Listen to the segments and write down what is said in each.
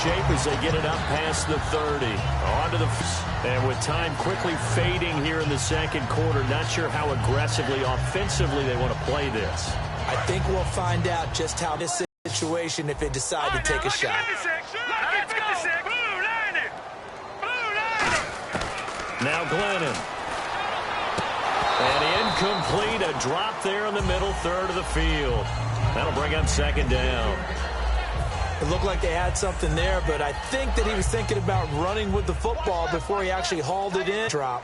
shape as they get it up past the 30. And with time quickly fading here in the second quarter, not sure how aggressively, offensively they want to play this. I think we'll find out just how this situation if they decide to take a shot. Now Glennon. And incomplete, a drop there in the middle third of the field. That'll bring up second down. It looked like they had something there, but I think that he was thinking about running with the football before he actually hauled it in. Drop.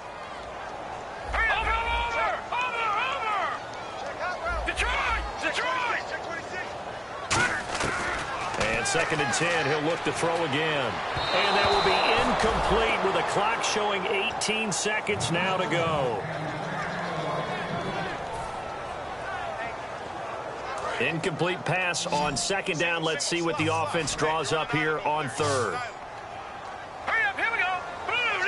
And second and 10, he'll look to throw again. And that will be incomplete with a clock showing 18 seconds now to go. Incomplete pass on second down. Let's see what the offense draws up here on third. Hurry up, here we go. Blue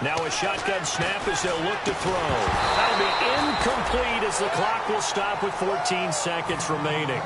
90. Now a shotgun snap as they'll look to throw. That'll be incomplete as the clock will stop with 14 seconds remaining.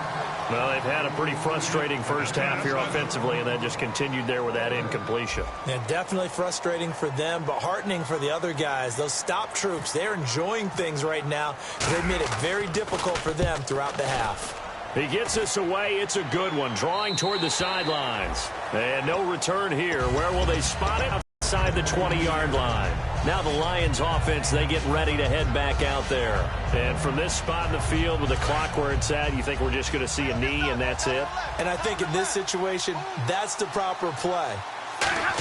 Well, they've had a pretty frustrating first half here offensively, and then just continued there with that incompletion. Yeah, definitely frustrating for them, but heartening for the other guys. Those stop troops, they're enjoying things right now. They've made it very difficult for them throughout the half. He gets this away. It's a good one, drawing toward the sidelines. And no return here. Where will they spot it? Outside the 20-yard line. Now the Lions offense, they get ready to head back out there. And from this spot in the field with the clock where it's at, you think we're just going to see a knee and that's it? And I think in this situation, that's the proper play.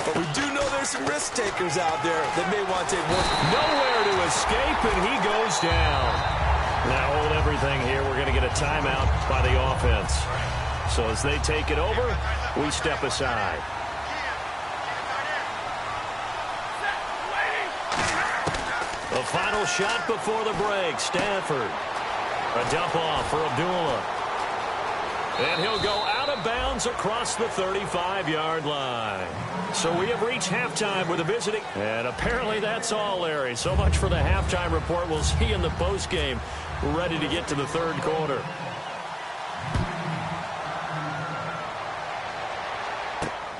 But we do know there's some risk takers out there that may want to take one. Nowhere to escape, and he goes down. Now hold everything here. We're going to get a timeout by the offense. So as they take it over, we step aside. The final shot before the break. Stanford. A dump off for Abdullah. And he'll go out of bounds across the 35-yard line. So we have reached halftime with a visiting. And apparently that's all, Larry. So much for the halftime report. We'll see you in the postgame. We're ready to get to the third quarter.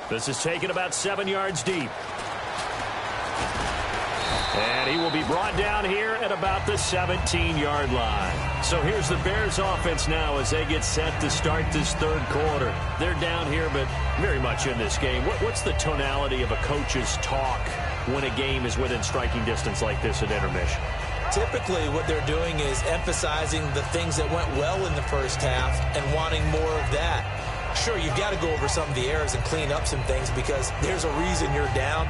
This is taken about 7 yards deep. And he will be brought down here at about the 17-yard line. So here's the Bears offense now as they get set to start this third quarter. They're down here, but very much in this game. What's the tonality of a coach's talk when a game is within striking distance like this at intermission? Typically, what they're doing is emphasizing the things that went well in the first half and wanting more of that. Sure, you've got to go over some of the errors and clean up some things because there's a reason you're down.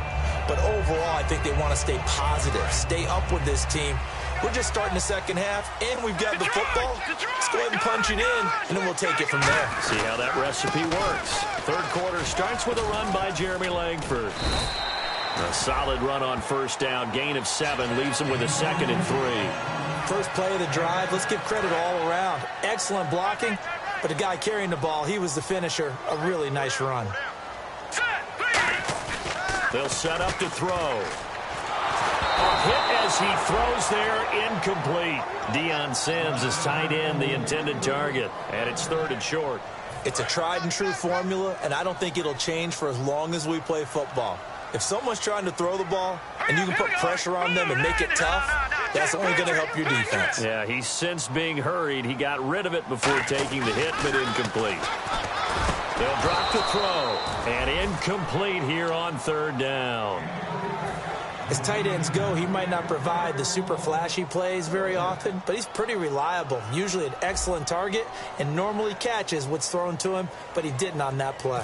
But overall, I think they want to stay positive, stay up with this team. We're just starting the second half, and we've got the football. Let's go ahead and punch it in, and then we'll take it from there. See how that recipe works. Third quarter starts with a run by Jeremy Langford. A solid run on first down. Gain of 7 leaves him with a 2nd and 3. First play of the drive, let's give credit all around. Excellent blocking, but the guy carrying the ball, he was the finisher. A really nice run. They'll set up to throw. A hit as he throws there, incomplete. Deion Sims is tight end, the intended target, and it's 3rd and short. It's a tried-and-true formula, and I don't think it'll change for as long as we play football. If someone's trying to throw the ball and you can put pressure on them and make it tough, that's only going to help your defense. Yeah, he's since being hurried. He got rid of it before taking the hit, but incomplete. They'll drop to throw, and incomplete here on 3rd down. As tight ends go, he might not provide the super flashy plays very often, but he's pretty reliable, usually an excellent target, and normally catches what's thrown to him, but he didn't on that play.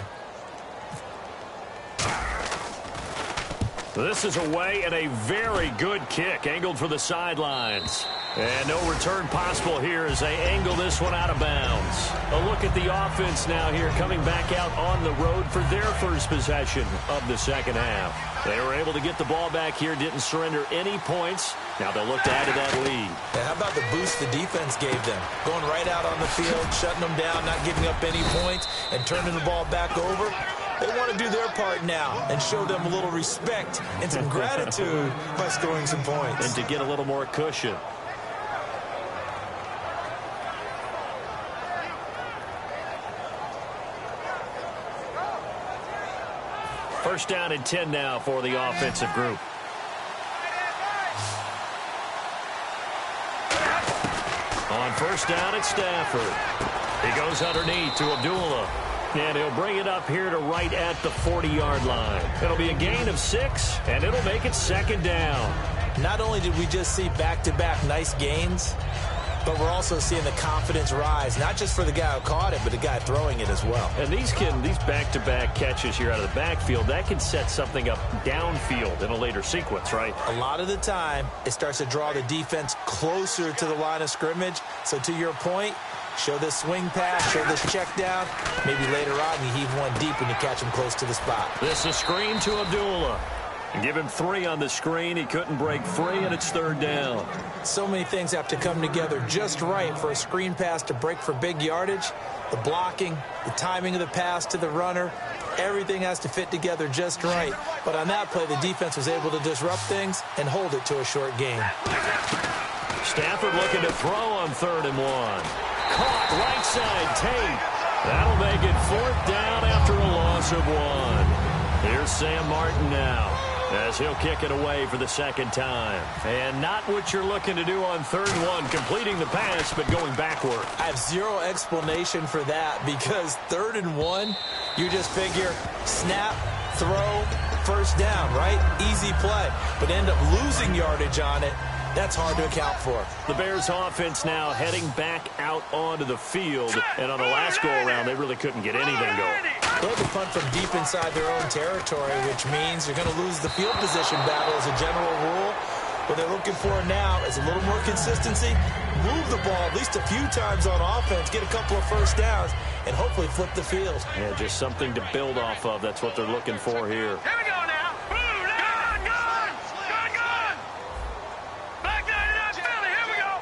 This is away and a very good kick, angled for the sidelines. And no return possible here as they angle this one out of bounds. A look at the offense now here, coming back out on the road for their first possession of the second half. They were able to get the ball back here, didn't surrender any points. Now they'll look to add to that lead. Yeah, how about the boost the defense gave them? Going right out on the field, shutting them down, not giving up any points, and turning the ball back over. They want to do their part now and show them a little respect and some gratitude by scoring some points. And to get a little more cushion. First down and 10 now for the offensive group. On first down, it's Stafford. He goes underneath to Abdullah. And he'll bring it up here to right at the 40-yard line. It'll be a gain of 6, and it'll make it second down. Not only did we just see back-to-back nice gains, but we're also seeing the confidence rise, not just for the guy who caught it, but the guy throwing it as well. And these back-to-back catches here out of the backfield, that can set something up downfield in a later sequence, right? A lot of the time, it starts to draw the defense closer to the line of scrimmage. So to your point, show this swing pass, show this check down. Maybe later on you heave one deep when you catch him close to the spot. This is a screen to Abdullah. Give him 3 on the screen. He couldn't break free, and it's third down. So many things have to come together just right for a screen pass to break for big yardage. The blocking, the timing of the pass to the runner, everything has to fit together just right. But on that play, the defense was able to disrupt things and hold it to a short gain. Stafford looking to throw on 3rd and 1. Caught right side, Tate. That'll make it 4th down after a loss of 1. Here's Sam Martin now, as he'll kick it away for the second time. And not what you're looking to do on 3rd and 1, completing the pass, but going backward. I have zero explanation for that, because 3rd and 1, you just figure snap, throw, first down, right? Easy play. But end up losing yardage on it. That's hard to account for. The Bears offense now heading back out onto the field. And on the last go-around, they really couldn't get anything going. They had to punt from deep inside their own territory, which means you're going to lose the field position battle as a general rule. What they're looking for now is a little more consistency, move the ball at least a few times on offense, get a couple of first downs, and hopefully flip the field. Yeah, just something to build off of. That's what they're looking for here. Here we go now. Good. Back 99 Philly. Here we go.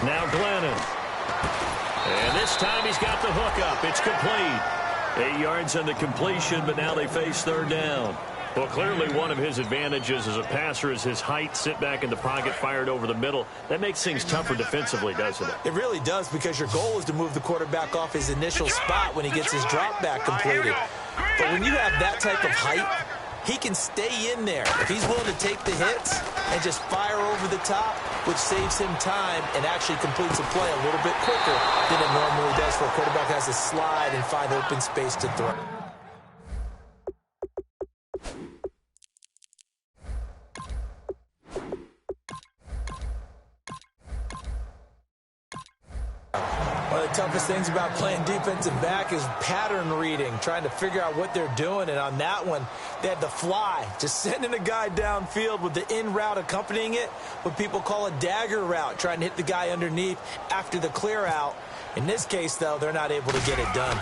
Now Glennon. And this time he's got the hook up. It's complete. 8 yards on the completion, but now they face 3rd down. Well, clearly one of his advantages as a passer is his height, sit back in the pocket, fired over the middle. That makes things tougher defensively, doesn't it? It really does, because your goal is to move the quarterback off his initial spot when he gets his drop back completed. But when you have that type of height, he can stay in there. If he's willing to take the hits and just fire over the top, which saves him time and actually completes a play a little bit quicker than it normally does, for a quarterback has to slide and find open space to throw. One of the toughest things about playing defensive back is pattern reading, trying to figure out what they're doing. And on that one, they had the fly, just sending a guy downfield with the in route accompanying it, what people call a dagger route, trying to hit the guy underneath after the clear out. In this case, though, they're not able to get it done.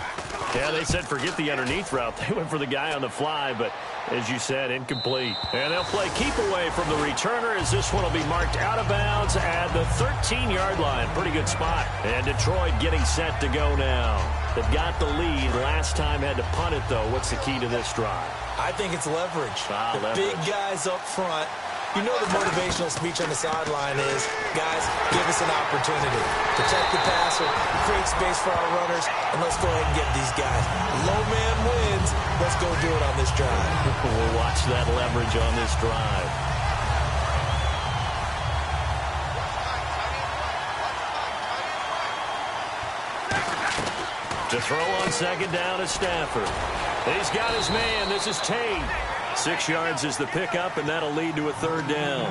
Yeah, they said forget the underneath route. They went for the guy on the fly, but as you said, incomplete. And they'll play keep away from the returner, as this one will be marked out of bounds at the 13-yard line. Pretty good spot. And Detroit getting set to go now. They've got the lead. Last time had to punt it, though. What's the key to this drive? I think it's leverage. The leverage. Big guys up front. You know the motivational speech on the sideline is, guys, give us an opportunity. Protect the passer, create space for our runners, and let's go ahead and get these guys. Low man wins. Let's go do it on this drive. We'll watch that leverage on this drive. To throw on 2nd down is Stafford. He's got his man. This is Tate. 6 yards is the pickup, and that'll lead to a 3rd down.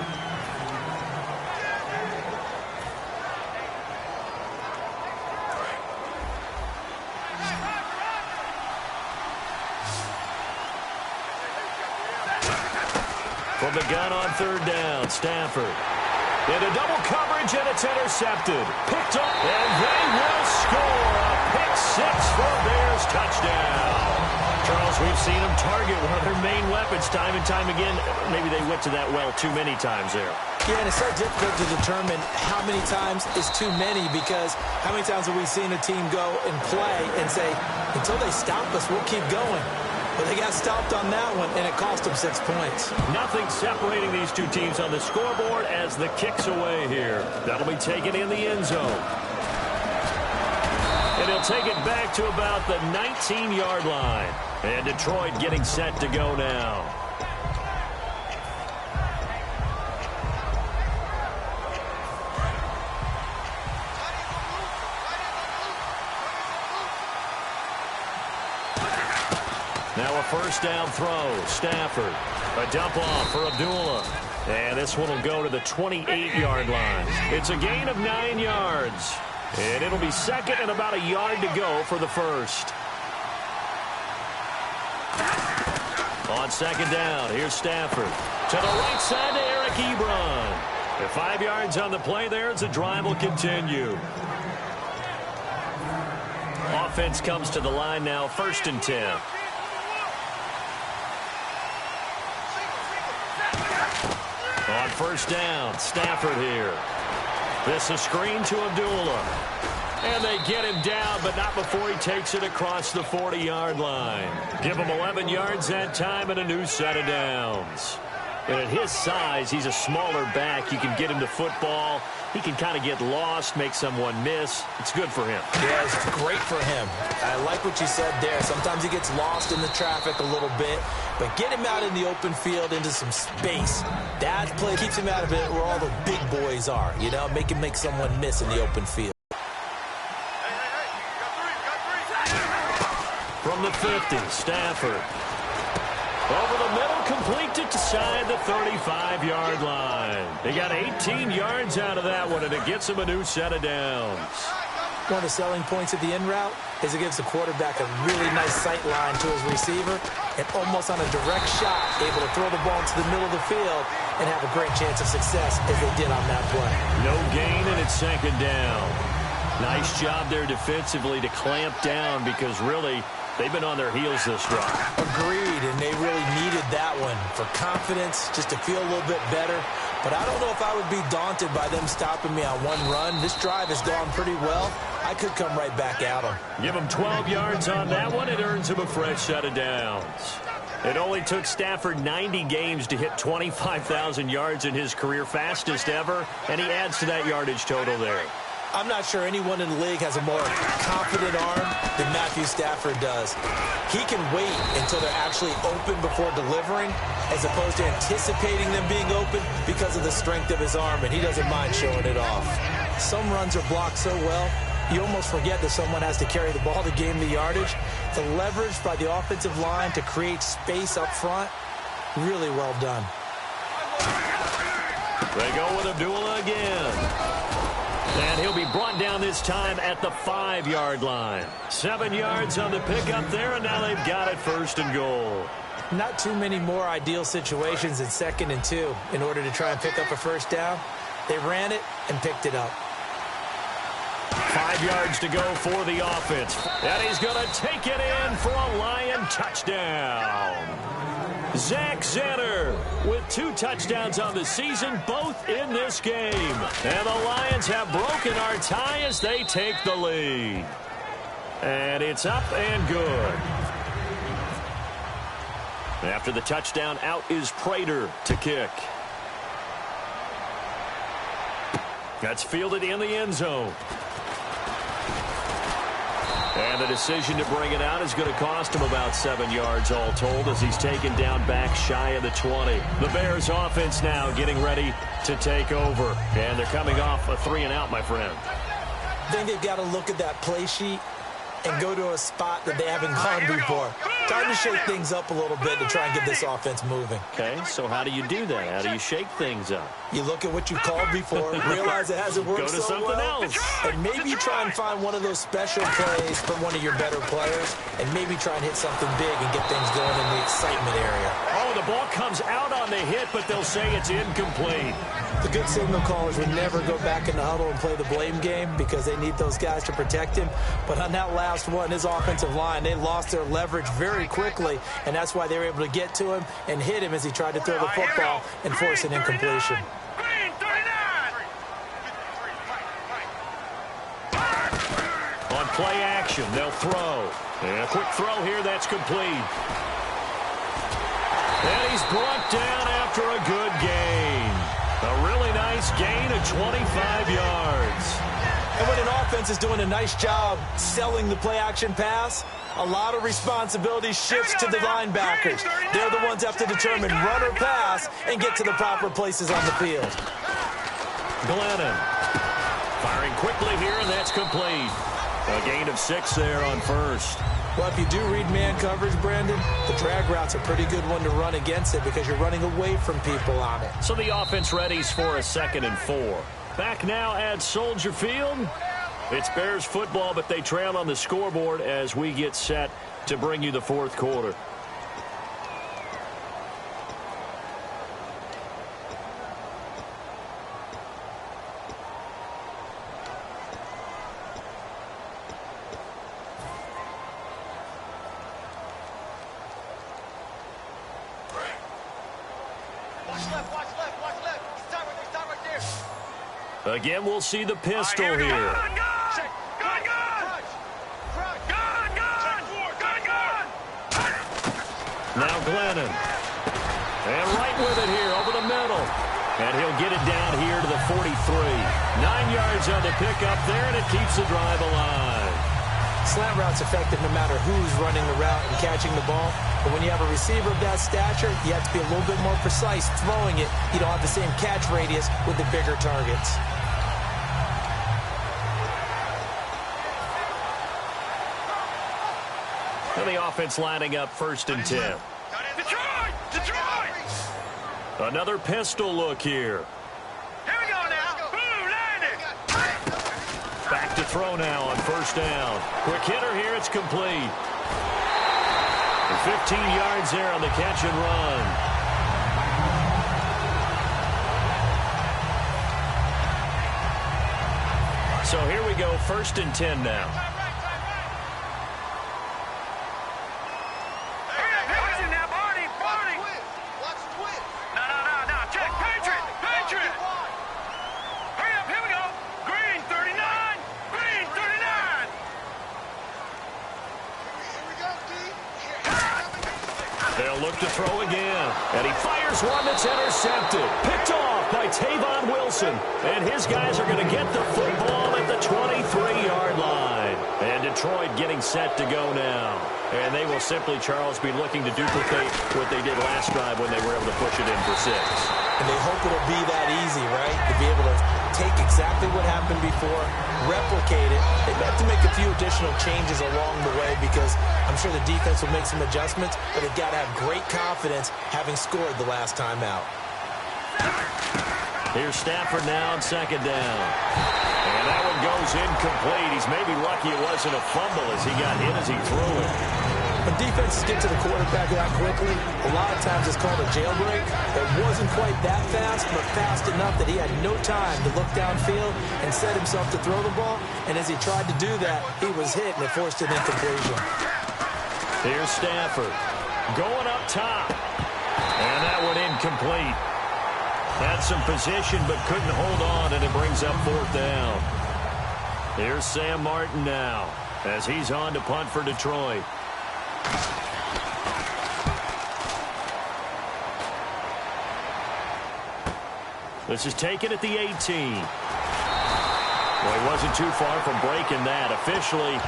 From the gun on 3rd down, Stafford. Into double coverage, and it's intercepted. Picked up, and they will score. A pick 6 for a Bears touchdown. Charles, we've seen them target one of their main weapons time and time again. Maybe they went to that well too many times there. Yeah, and it's so difficult to determine how many times is too many, because how many times have we seen a team go and play and say, until they stop us, we'll keep going. But they got stopped on that one, and it cost them 6 points. Nothing separating these two teams on the scoreboard as the kick's away here. That'll be taken in the end zone. And he'll take it back to about the 19-yard line. And Detroit getting set to go now. Now a first down throw. Stafford. A dump off for Abdullah. And this one will go to the 28-yard line. It's a gain of 9 yards. And it'll be second and about a yard to go for the first. On second down, here's Stafford. To the right side to Eric Ebron. And 5 yards on the play there as the drive will continue. Offense comes to the line now, 1st and 10. On first down, Stafford here. This a screen to Abdullah. And they get him down, but not before he takes it across the 40-yard line. Give him 11 yards that time and a new set of downs. And at his size, he's a smaller back. You can get him to football. He can kind of get lost, make someone miss. It's good for him. Yeah, it's great for him. I like what you said there. Sometimes he gets lost in the traffic a little bit, but get him out in the open field into some space. That play keeps him out of it where all the big boys are. You know, make him make someone miss in the open field. From the 50, Stafford. Over the middle, complete to side the 35-yard line. They got 18 yards out of that one, and it gets them a new set of downs. One of the selling points of the in route is it gives the quarterback a really nice sight line to his receiver, and almost on a direct shot, able to throw the ball into the middle of the field and have a great chance of success as they did on that play. No gain, and it's second down. Nice job there defensively to clamp down because really they've been on their heels this drive. Agreed, and they really needed that one for confidence, just to feel a little bit better. But I don't know if I would be daunted by them stopping me on one run. This drive has gone pretty well. I could come right back at them. Give him 12 yards on that one. It earns him a fresh set of downs. It only took Stafford 90 games to hit 25,000 yards in his career, fastest ever, and he adds to that yardage total there. I'm not sure anyone in the league has a more confident arm than Matthew Stafford does. He can wait until they're actually open before delivering as opposed to anticipating them being open because of the strength of his arm, and he doesn't mind showing it off. Some runs are blocked so well, you almost forget that someone has to carry the ball to gain the yardage. The leverage by the offensive line to create space up front, really well done. They go with Abdullah again. And he'll be brought down this time at the 5-yard line. 7 yards on the pickup there, and now they've got it 1st and goal. Not too many more ideal situations in 2nd and 2 in order to try and pick up a first down. They ran it and picked it up. 5 yards to go for the offense. And he's going to take it in for a Lion touchdown. Zach Zenner with 2 touchdowns on the season, both in this game. And the Lions have broken our tie as they take the lead. And it's up and good. After the touchdown, out is Prater to kick. That's fielded in the end zone. And the decision to bring it out is going to cost him about 7 yards all told as he's taken down back shy of the 20. The Bears offense now getting ready to take over. And they're coming off a 3-and-out, my friend. I think they've got to look at that play sheet and go to a spot that they haven't gone before. Time to shake things up a little bit to try and get this offense moving. Okay, so how do you do that? How do you shake things up? You look at what you called before, realize it hasn't worked so well. Go to something else. And maybe you try and find one of those special plays from one of your better players, and maybe try and hit something big and get things going in the excitement area. Oh, the ball comes out on the hit, but they'll say it's incomplete. The good signal callers would never go back in the huddle and play the blame game because they need those guys to protect him. But on that last one, his offensive line, they lost their leverage very quickly, and that's why they were able to get to him and hit him as he tried to throw the football and force an incompletion. On play action, they'll throw. And a quick throw here, that's complete. And he's brought down after a good gain. A really nice gain of 25 yards. And when an offense is doing a nice job selling the play-action pass, a lot of responsibility shifts to the linebackers. They're the ones that have to determine run or pass and get to the proper places on the field. Glennon firing quickly here, and that's complete. A gain of 6 there on first. Well, if you do read man coverage, Brandon, the drag route's a pretty good one to run against it because you're running away from people on it. So the offense readies for a 2nd and 4. Back now at Soldier Field. It's Bears football, but they trail on the scoreboard as we get set to bring you the 4th quarter. Again, we'll see the pistol here. Now Glennon. And right with it here over the middle. And he'll get it down here to the 43. 9 yards on the pickup there, and it keeps the drive alive. Slant route's effective no matter who's running the route and catching the ball. But when you have a receiver of that stature, you have to be a little bit more precise throwing it. You don't have the same catch radius with the bigger targets. And the offense lining up 1st and 10. Detroit! Another pistol look here. Here we go now. Boom, landed. Back to throw now on 1st down. Quick hitter here, it's complete. And 15 yards there on the catch and run. So here we go, 1st and 10 now. They'll look to throw again. And he fires one that's intercepted. Picked off by Tavon Wilson. And his guys are going to get the football at the 23-yard line. And Detroit getting set to go now. And they will simply, Charles, be looking to duplicate what they did last drive when they were able to push it in for 6. And they hope it'll be that easy, right? To be able to take exactly what happened before, replicate it. They have to make a few additional changes along the way because I'm sure the defense will make some adjustments, but they've got to have great confidence having scored the last time out. Here's Stafford now on 2nd down. And that one goes incomplete. He's maybe lucky it wasn't a fumble as he got hit as he threw it. When defenses get to the quarterback that quickly, a lot of times it's called a jailbreak. It wasn't quite that fast, but fast enough that he had no time to look downfield and set himself to throw the ball. And as he tried to do that, he was hit and it forced an incompletion. Here's Stafford going up top. And that one incomplete. Had some position but couldn't hold on, and it brings up 4th down. Here's Sam Martin now as he's on to punt for Detroit. This is taken at the 18. Well, he wasn't too far from breaking that. Officially,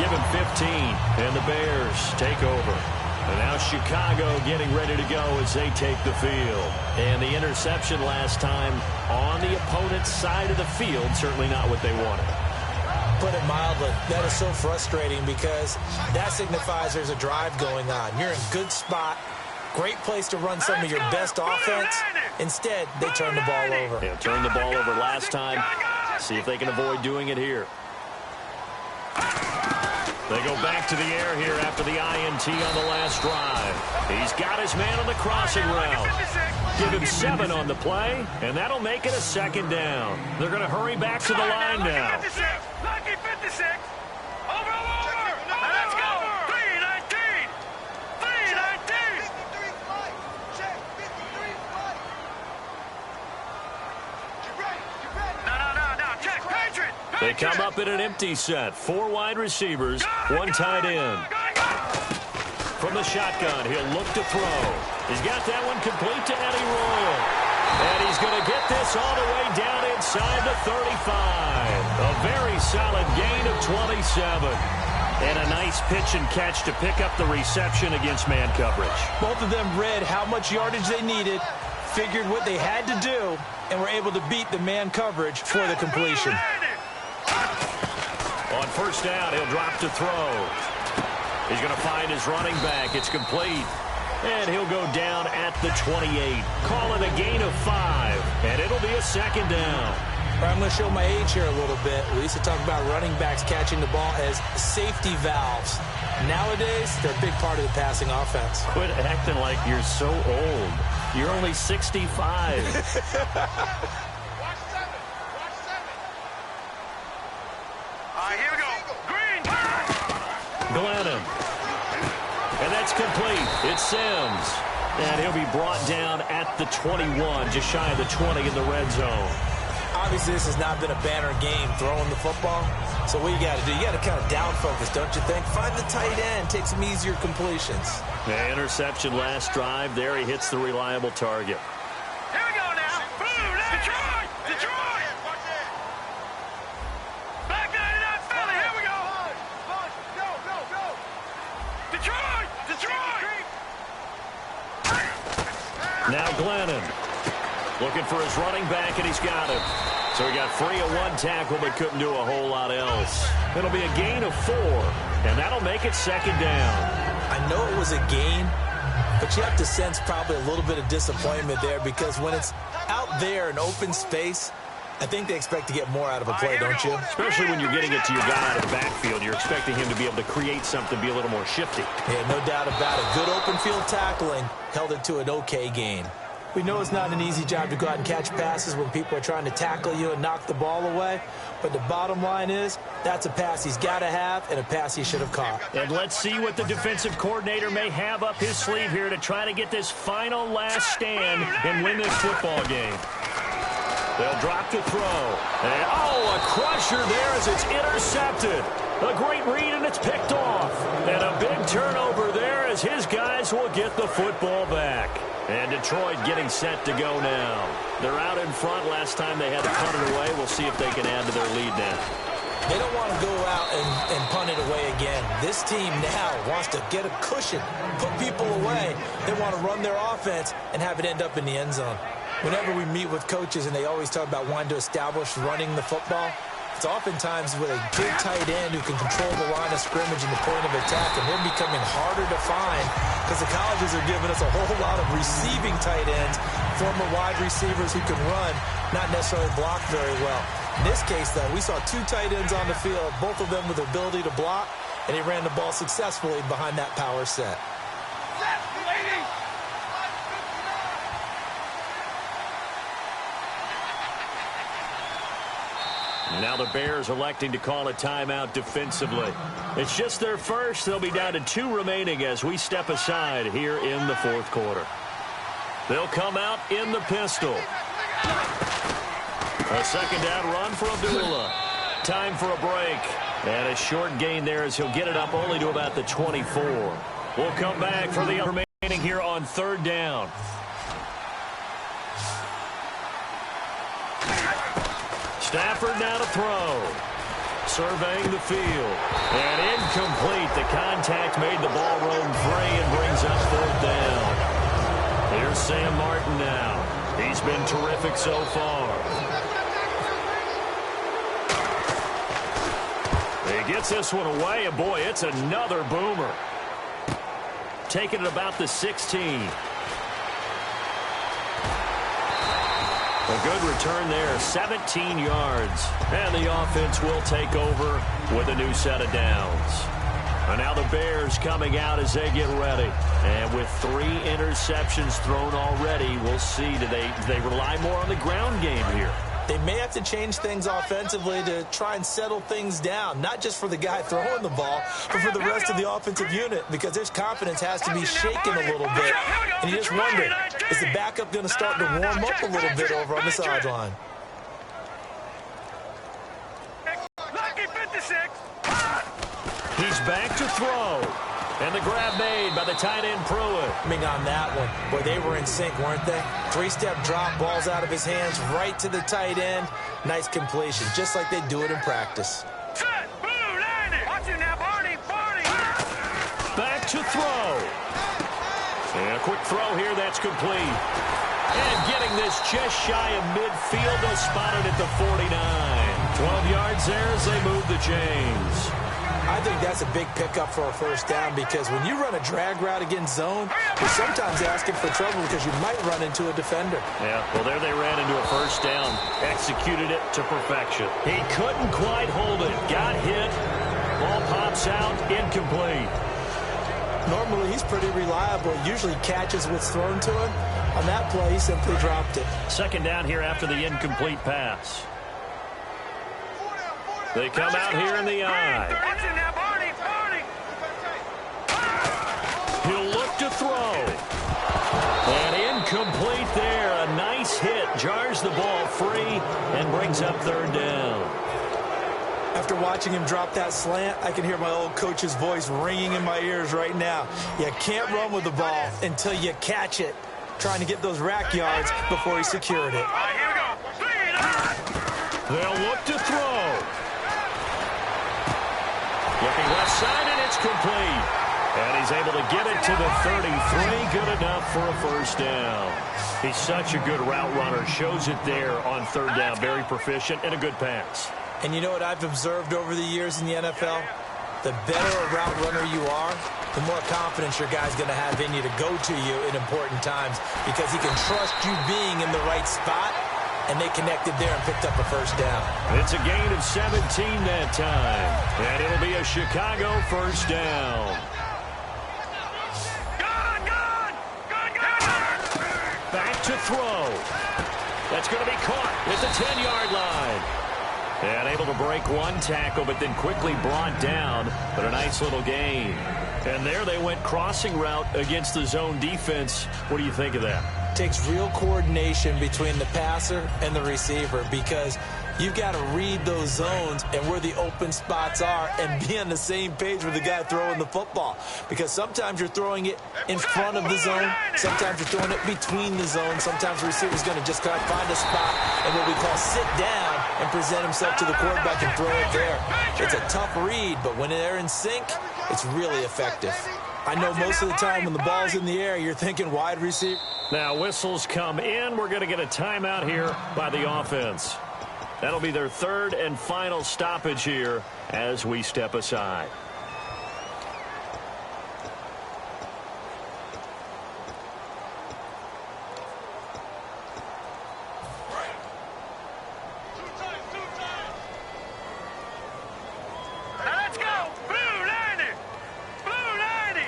give him 15, and the Bears take over. And now Chicago getting ready to go as they take the field. And the interception last time on the opponent's side of the field, certainly not what they wanted. Put it mildly, that is so frustrating because that signifies there's a drive going on. You're in a good spot, great place to run some of your best offense. Instead, they turn the ball over. Yeah, turned the ball over last time. See if they can avoid doing it here. They go back to the air here after the INT on the last drive. He's got his man on the crossing route. Give him 7 on the play, and that'll make it a 2nd down. They're going to hurry back to the line now. Lucky 56. Over. Let's go. 319. 319. 53 flight. Check. 53 flight. You ready? No. Check. Patriot. They come up in an empty set. 4 wide receivers, 1 tight end. From the shotgun, he'll look to throw. He's got that one complete to Eddie Royal. And he's going to get this all the way down inside the 35. A very solid gain of 27. And a nice pitch and catch to pick up the reception against man coverage. Both of them read how much yardage they needed, figured what they had to do, and were able to beat the man coverage for the completion. On first down, he'll drop to throw. He's going to find his running back. It's complete. And he'll go down at the 28. Call it a gain of 5. And it'll be a second down. I'm going to show my age here a little bit. We used to talk about running backs catching the ball as safety valves. Nowadays, they're a big part of the passing offense. Quit acting like you're so old. You're only 65. Watch 7. All right, here we go. Green. Glennon. And that's complete. It's Sims. And he'll be brought down at the 21, just shy of the 20 in the red zone. Obviously, this has not been a banner game throwing the football. So what you got to do, you got to kind of down focus, don't you think? Find the tight end, take some easier completions. The interception last drive. There he hits the reliable target. Here we go now. Boom, Detroit. Detroit. Back 99 Philly. Here we go. Go. Detroit. Detroit. Now Glennon looking for his running back, and he's got him. So he got free of one tackle, but couldn't do a whole lot else. It'll be a gain of 4, and that'll make it second down. I know it was a gain, but you have to sense probably a little bit of disappointment there because when it's out there in open space, I think they expect to get more out of a play, don't you? Especially when you're getting it to your guy out of the backfield. You're expecting him to be able to create something, be a little more shifty. Yeah, no doubt about it. Good open field tackling held it to an okay gain. We know it's not an easy job to go out and catch passes when people are trying to tackle you and knock the ball away. But the bottom line is, that's a pass he's got to have and a pass he should have caught. And let's see what the defensive coordinator may have up his sleeve here to try to get this final last stand and win this football game. They'll drop to throw. And, a crusher there as it's intercepted. A great read, and it's picked off. And a big turnover there as his guys will get the football back. And Detroit getting set to go now. They're out in front. Last time they had to punt it away. We'll see if they can add to their lead now. They don't want to go out and punt it away again. This team now wants to get a cushion, put people away. They want to run their offense and have it end up in the end zone. Whenever we meet with coaches and they always talk about wanting to establish running the football, it's oftentimes with a big tight end who can control the line of scrimmage and the point of attack, and they're becoming harder to find because the colleges are giving us a whole lot of receiving tight ends, former wide receivers who can run, not necessarily block very well. In this case, though, we saw 2 tight ends on the field, both of them with the ability to block, and he ran the ball successfully behind that power set. Now the Bears electing to call a timeout defensively. It's just their first. They'll be down to 2 remaining as we step aside here in the fourth quarter. They'll come out in the pistol. A second down run for Abdullah. Time for a break. And a short gain there as he'll get it up only to about the 24. We'll come back for the remaining here on third down. Stafford now to throw. Surveying the field. And incomplete. The contact made the ball roam free and brings up fourth down. Here's Sam Martin now. He's been terrific so far. He gets this one away, and boy, it's another boomer. Taking it about the 16. A good return there, 17 yards. And the offense will take over with a new set of downs. And now the Bears coming out as they get ready. And with 3 interceptions thrown already, we'll see, do they rely more on the ground game here? They may have to change things offensively to try and settle things down, not just for the guy throwing the ball, but for the rest of the offensive unit, because their confidence has to be shaken a little bit. And you just wonder, is the backup going to start to warm up a little bit over on the sideline? Lucky 56. He's back to throw. And the grab made by the tight end Pruitt. On that one, boy, they were in sync, weren't they? Three-step drop, balls out of his hands, right to the tight end. Nice completion, just like they do it in practice. Set, blue, line it. Watch it now, Barney, Barney. Back to throw. And a quick throw here, that's complete. And getting this just shy of midfield, they'll spot it at the 49. 12 yards there as they move the chains. I think that's a big pickup for a first down because when you run a drag route against zone, you're sometimes asking for trouble because you might run into a defender. Yeah, well, there they ran into a first down. Executed it to perfection. He couldn't quite hold it. Got hit. Ball pops out. Incomplete. Normally, he's pretty reliable. Usually catches what's thrown to him. On that play, he simply dropped it. Second down here after the incomplete pass. They come out here in the eye. Watch it now, Barney, Barney. He'll look to throw. And incomplete there. A nice hit. Jars the ball free and brings up third down. After watching him drop that slant, I can hear my old coach's voice ringing in my ears right now. You can't run with the ball until you catch it. Trying to get those rack yards before he secured it. All right, here we go. They'll look to throw. Looking left side, and it's complete. And he's able to get it to the 33. Good enough for a first down. He's such a good route runner. Shows it there on third down. Very proficient and a good pass. And you know what I've observed over the years in the NFL? The better a route runner you are, the more confidence your guy's going to have in you to go to you in important times because he can trust you being in the right spot, and they connected there and picked up a first down. It's a gain of 17 that time, and it'll be a Chicago first down. Back to throw. That's going to be caught at the 10-yard line. And able to break one tackle, but then quickly brought down. But a nice little gain. And there they went crossing route against the zone defense. What do you think of that? Takes real coordination between the passer and the receiver because you've got to read those zones and where the open spots are and be on the same page with the guy throwing the football. Because sometimes you're throwing it in front of the zone. Sometimes you're throwing it between the zones. Sometimes the receiver's going to just kind of find a spot and what we call sit down and present himself to the quarterback and throw it there. It's a tough read, but when they're in sync, it's really effective. I know most of the time when the ball's in the air, you're thinking wide receiver. Now whistles come in. We're going to get a timeout here by the offense. That'll be their third and final stoppage here as we step aside. Let's go. Blue 90. Blue 90.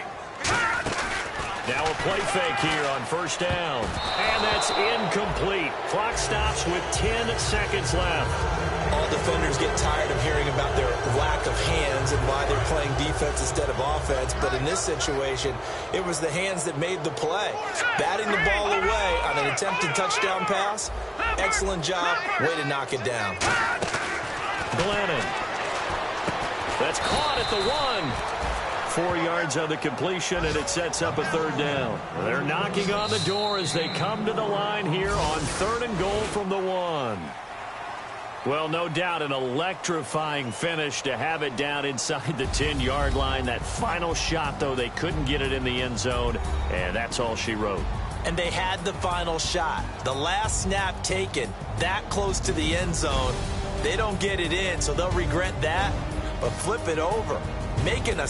Now a play fake here on first down. And that's incomplete. Clock stops with 10 seconds left. All defenders get tired of hearing about their lack of hands and why they're playing defense instead of offense. But in this situation, it was the hands that made the play. Batting the ball away on an attempted touchdown pass. Excellent job. Way to knock it down. Glennon. That's caught at the 1. 4 yards on the completion, and it sets up a third down. They're knocking on the door as they come to the line here on 3rd and goal from the 1. Well, no doubt an electrifying finish to have it down inside the 10-yard line. That final shot, though, they couldn't get it in the end zone, and that's all she wrote. And they had the final shot. The last snap taken that close to the end zone. They don't get it in, so they'll regret that. But flip it over, making a